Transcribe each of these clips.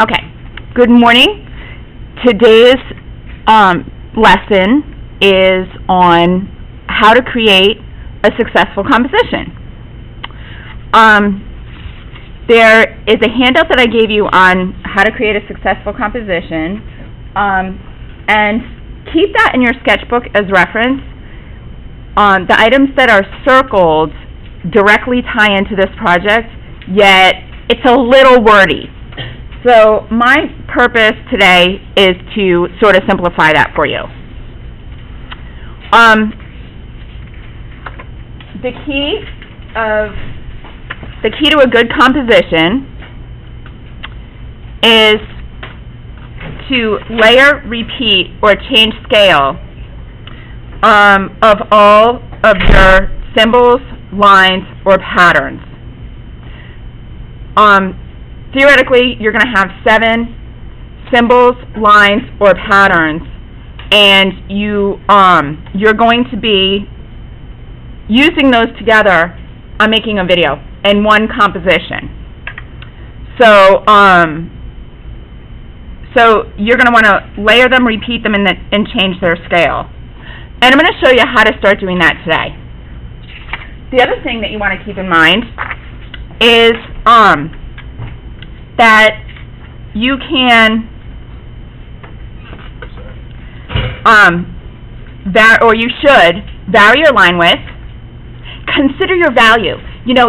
Okay, good morning. Today's lesson is on how to create a successful composition. There is a handout that I gave you on how to create a successful composition, and keep that in your sketchbook as reference. The items that are circled directly tie into this project, yet it's a little wordy. So my purpose today is to sort of simplify that for you. The key to a good composition is to layer, repeat, or change scale of all of your symbols, lines, or patterns. Theoretically, you're going to have 7 symbols, lines, or patterns, and you're going to be using those together on making a video in one composition. So you're going to want to layer them, repeat them, and change their scale. And I'm going to show you how to start doing that today. The other thing that you want to keep in mind is that you can you should vary your line width. Consider your value. You know,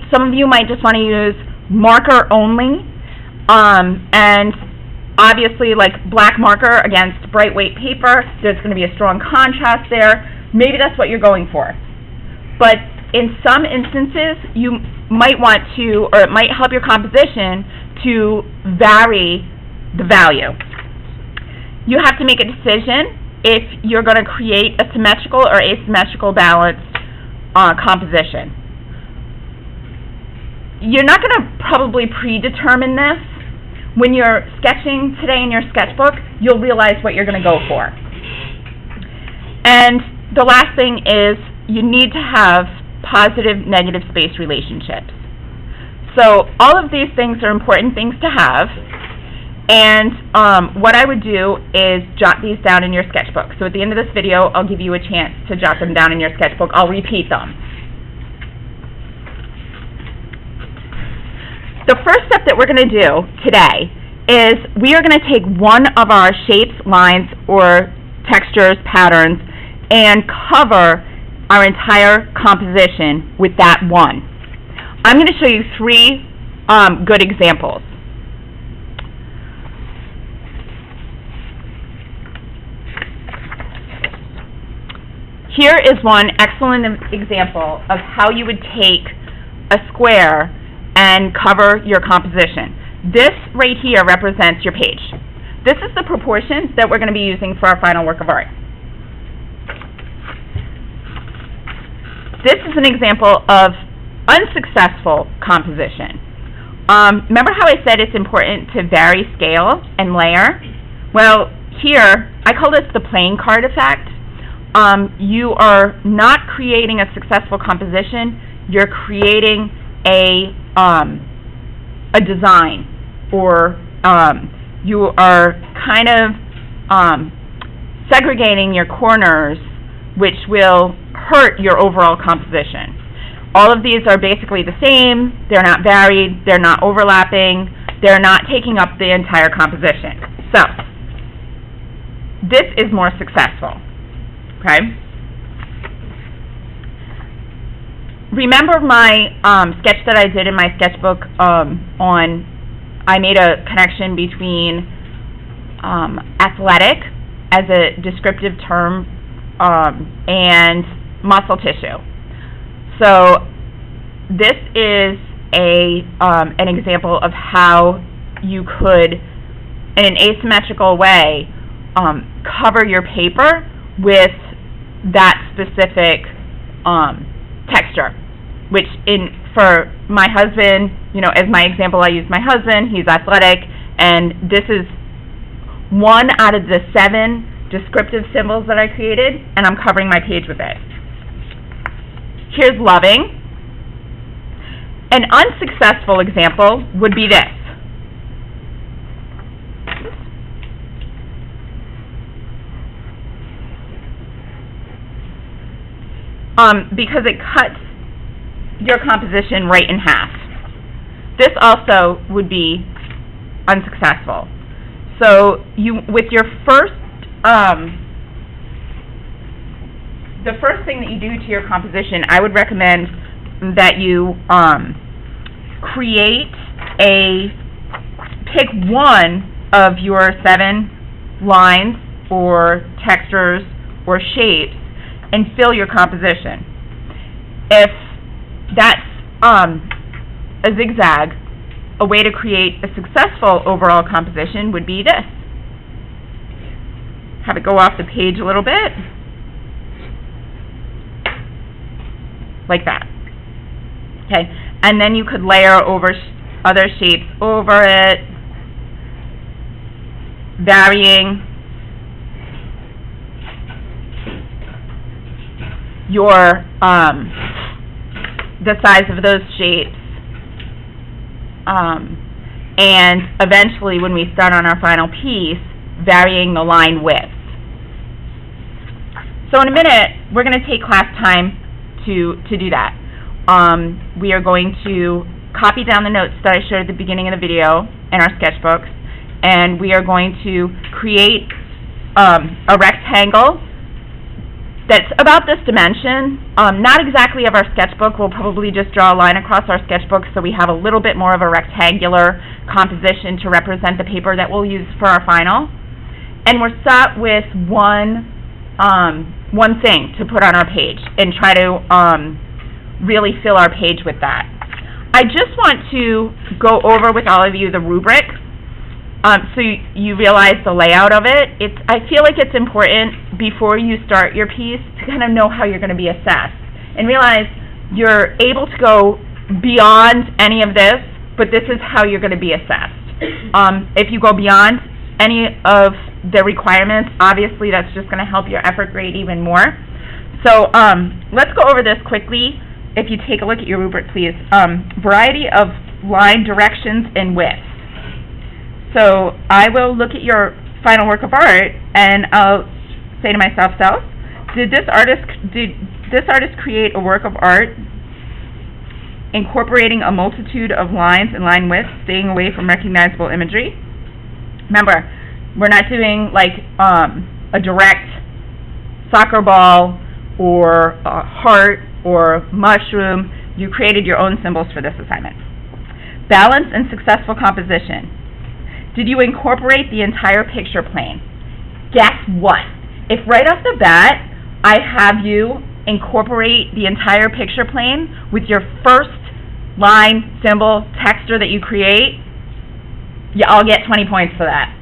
some of you might just want to use marker only, and obviously, like black marker against bright weight paper, there's going to be a strong contrast there. Maybe that's what you're going for. But in some instances, you might want to, or it might help your composition to vary the value. You have to make a decision if you're going to create a symmetrical or asymmetrical balanced composition. You're not going to probably predetermine this. When you're sketching today in your sketchbook, you'll realize what you're going to go for. And the last thing is you need to have positive negative space relationships. So all of these things are important things to have, and what I would do is jot these down in your sketchbook. So at the end of this video, I'll give you a chance to jot them down in your sketchbook. I'll repeat them. The first step that we're going to do today is we are going to take one of our shapes, lines, or textures, patterns, and cover our entire composition with that one. I'm going to show you 3 good examples. Here is one excellent example of how you would take a square and cover your composition. This right here represents your page. This is the proportions that we're going to be using for our final work of art. This is an example of unsuccessful composition. Remember how I said it's important to vary scale and layer? Well, here, I call this the playing card effect. You are not creating a successful composition, you're creating a design, or you are kind of segregating your corners, which will hurt your overall composition. All of these are basically the same. They're not varied, they're not overlapping, they're not taking up the entire composition. So this is more successful. Okay? Remember my sketch that I did in my sketchbook I made a connection between athletic as a descriptive term and muscle tissue. So this is an example of how you could, in an asymmetrical way, cover your paper with that specific texture, which for my husband, you know, as my example, I use my husband, he's athletic, and this is one out of the 7 descriptive symbols that I created, and I'm covering my page with it. Here's loving. An unsuccessful example would be this. because it cuts your composition right in half. This also would be unsuccessful. So with your first, the first thing that you do to your composition, I would recommend that you pick one of your 7 lines or textures or shapes and fill your composition. If that's a zigzag, a way to create a successful overall composition would be this. Have it go off the page a little bit, like that. Okay, and then you could layer over other shapes over it, varying your the size of those shapes, and eventually, when we start on our final piece, varying the line width. So in a minute, we're going to take class time to do that. We are going to copy down the notes that I showed at the beginning of the video in our sketchbooks, and we are going to create a rectangle that's about this dimension, not exactly of our sketchbook. We'll probably just draw a line across our sketchbook so we have a little bit more of a rectangular composition to represent the paper that we'll use for our final. And we're set with one thing to put on our page and try to really fill our page with that. I just want to go over with all of you the rubric so you realize the layout of it. I feel like it's important before you start your piece to kind of know how you're going to be assessed and realize you're able to go beyond any of this, but this is how you're going to be assessed. If you go beyond any of the requirements, obviously that's just going to help your effort grade even more. So let's go over this quickly. If you take a look at your rubric, please. Variety of line directions and width. So I will look at your final work of art and I'll say to myself, did this artist create a work of art incorporating a multitude of lines and line widths, staying away from recognizable imagery? Remember, we're not doing like a direct soccer ball or a heart or mushroom. You created your own symbols for this assignment. Balance and successful composition. Did you incorporate the entire picture plane? Guess what? If right off the bat I have you incorporate the entire picture plane with your first line, symbol, texture that you create, I'll get 20 points for that.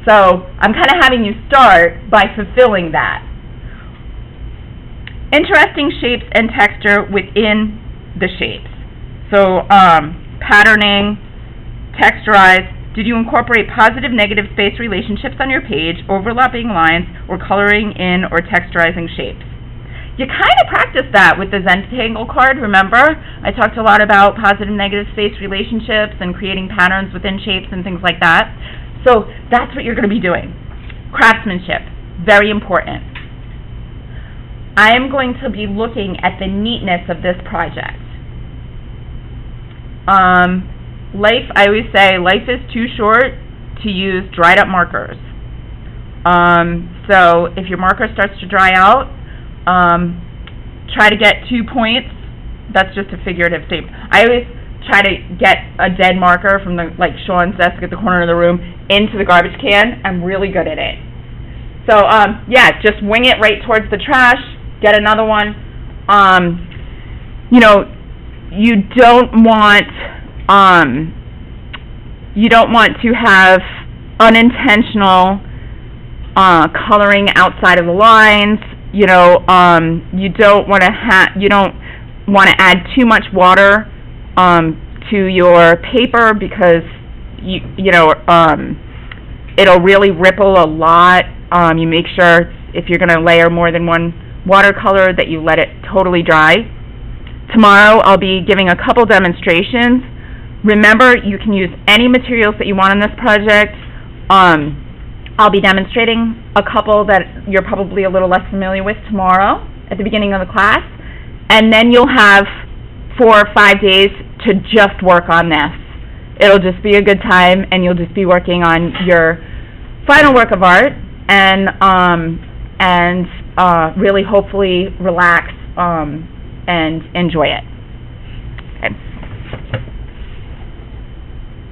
So I'm kind of having you start by fulfilling that. Interesting shapes and texture within the shapes. So patterning, texturize. Did you incorporate positive, negative space relationships on your page, overlapping lines, or coloring in or texturizing shapes? You kind of practice that with the Zentangle card, remember? I talked a lot about positive, negative space relationships and creating patterns within shapes and things like that. So that's what you're going to be doing. Craftsmanship, very important. I am going to be looking at the neatness of this project. Life, I always say, life is too short to use dried up markers. So if your marker starts to dry out, try to get 2 points. That's just a figurative statement. I always try to get a dead marker from like Sean's desk at the corner of the room into the garbage can. I'm really good at it. So yeah, just wing it right towards the trash. Get another one. You know, you don't want to have unintentional coloring outside of the lines. You know, you don't want to add too much water to your paper because it'll really ripple a lot. You make sure if you're going to layer more than one watercolor that you let it totally dry. Tomorrow I'll be giving a couple demonstrations. Remember, you can use any materials that you want in this project. I'll be demonstrating a couple that you're probably a little less familiar with tomorrow. at the beginning of the class, and then you'll have 4 or 5 days to just work on this. It'll just be a good time, and you'll just be working on your final work of art, and really hopefully relax and enjoy it. Okay.